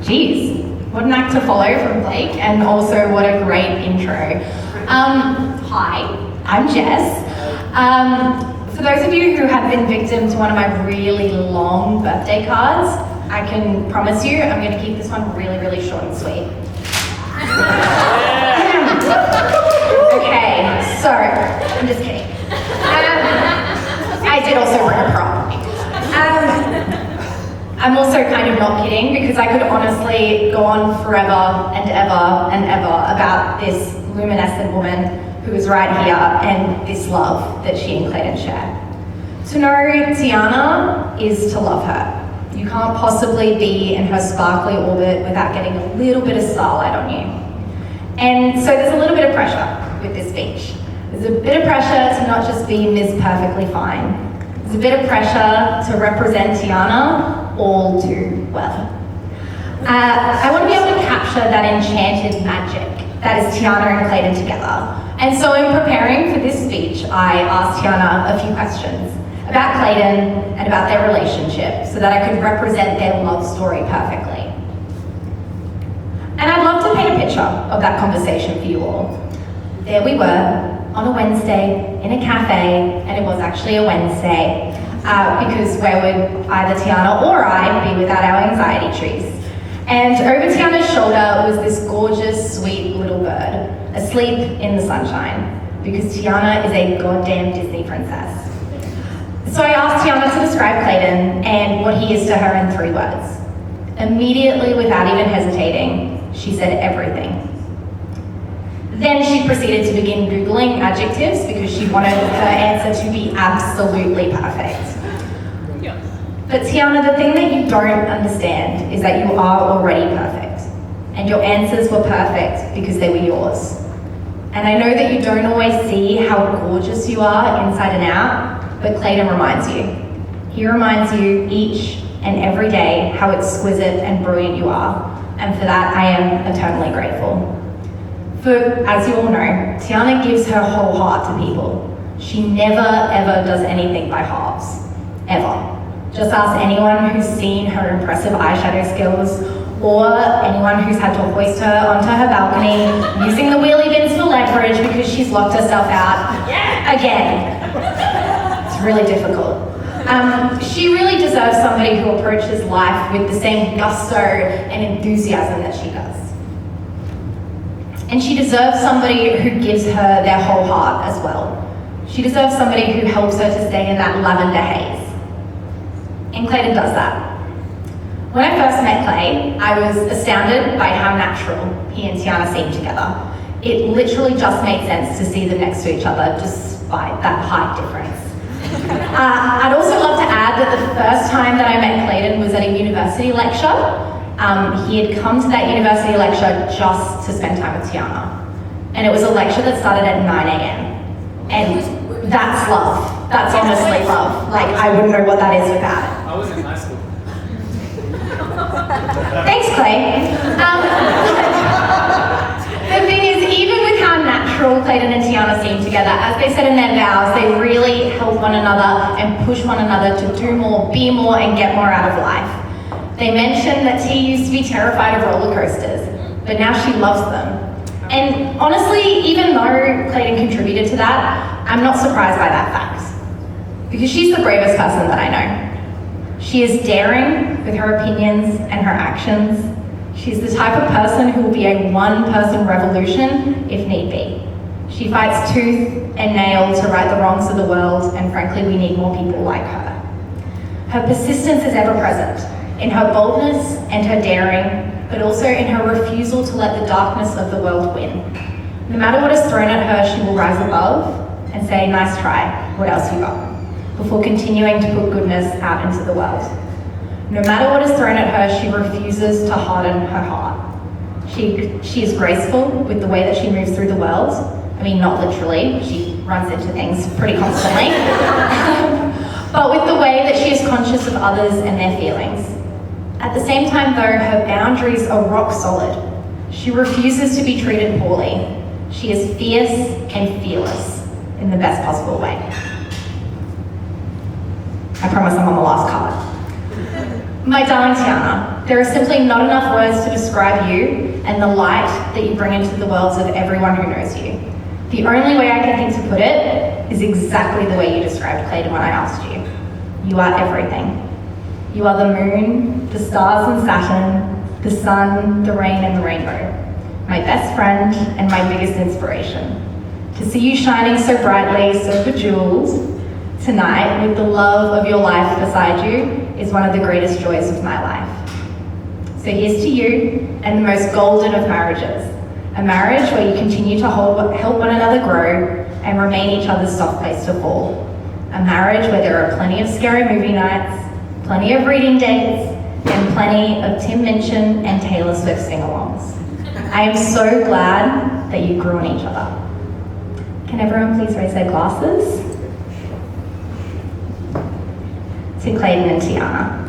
Geez, what an act to follow from Blake, and also what a great intro. Hi, I'm Jess. For those of you who have been victim to one of my really long birthday cards, I can promise you I'm going to keep this one really, really short and sweet. Okay, so, I'm just kidding. I did also bring a prop. I'm also kind of not kidding, because I could honestly go on forever and ever and ever about this luminescent woman who is right here and this love that she and Clayton share. To know Tiana is to love her. You can't possibly be in her sparkly orbit without getting a little bit of starlight on you. And so there's a little bit of pressure with this speech. There's a bit of pressure to not just be Ms. Perfectly Fine. There's a bit of pressure to represent Tiana all too well. I want to be able to capture that enchanted magic that is Tiana and Clayton together. And so in preparing for this speech, I asked Tiana a few questions about Clayton and about their relationship so that I could represent their love story perfectly. And I'd love to paint a picture of that conversation for you all. There we were on a Wednesday in a cafe, and it was actually a Wednesday because where would either Tiana or I be without our anxiety trees? And over Tiana's shoulder was this gorgeous, sweet little bird, asleep in the sunshine, because Tiana is a goddamn Disney princess. So I asked Tiana to describe Clayton and what he is to her in 3 words. Immediately, without even hesitating, she said everything. Then she proceeded to begin Googling adjectives because she wanted her answer to be absolutely perfect. But Tiana, the thing that you don't understand is that you are already perfect. And your answers were perfect because they were yours. And I know that you don't always see how gorgeous you are inside and out, but Clayton reminds you. He reminds you each and every day how exquisite and brilliant you are. And for that, I am eternally grateful. For, as you all know, Tiana gives her whole heart to people. She never, ever does anything by halves. Ever. Just ask anyone who's seen her impressive eyeshadow skills, or anyone who's had to hoist her onto her balcony using the wheelie bins for leverage because she's locked herself out again. It's really difficult. She really deserves somebody who approaches life with the same gusto and enthusiasm that she does. And she deserves somebody who gives her their whole heart as well. She deserves somebody who helps her to stay in that lavender haze. And Clayton does that. When I first met Clay, I was astounded by how natural he and Tiana seemed together. It literally just made sense to see them next to each other despite that height difference. I'd also love to add that the first time that I met Clayton was at a university lecture. He had come to that university lecture just to spend time with Tiana. And it was a lecture that started at 9 a.m. And that's love. That's honestly love. Like, I wouldn't know what that is without it. I was in high school. Thanks, Clay. The thing is, even with how natural Clayton and Tiana seem together, as they said in their vows, they really help one another and push one another to do more, be more, and get more out of life. They mentioned that T used to be terrified of roller coasters, but now she loves them. And honestly, even though Clayton contributed to that, I'm not surprised by that fact. Because she's the bravest person that I know. She is daring with her opinions and her actions. She's the type of person who will be a one-person revolution if need be. She fights tooth and nail to right the wrongs of the world, and frankly, we need more people like her. Her persistence is ever present, in her boldness and her daring, but also in her refusal to let the darkness of the world win. No matter what is thrown at her, she will rise above and say, "Nice try, what else you got?" before continuing to put goodness out into the world. No matter what is thrown at her, she refuses to harden her heart. She is graceful with the way that she moves through the world. I mean, not literally, she runs into things pretty constantly. But with the way that she is conscious of others and their feelings. At the same time though, her boundaries are rock solid. She refuses to be treated poorly. She is fierce and fearless in the best possible way. I promise I'm on the last card. My darling Tiana, there are simply not enough words to describe you and the light that you bring into the worlds of everyone who knows you. The only way I can think to put it is exactly the way you described Clayton when I asked you. You are everything. You are the moon, the stars and Saturn, the sun, the rain and the rainbow. My best friend and my biggest inspiration. To see you shining so brightly, so bejeweled, tonight with the love of your life beside you is one of the greatest joys of my life. So here's to you and the most golden of marriages. A marriage where you continue to help one another grow and remain each other's soft place to fall. A marriage where there are plenty of scary movie nights, plenty of reading dates, and plenty of Tim Minchin and Taylor Swift sing-alongs. I am so glad that you grew on each other. Can everyone please raise their glasses? To Clayton and Tiana.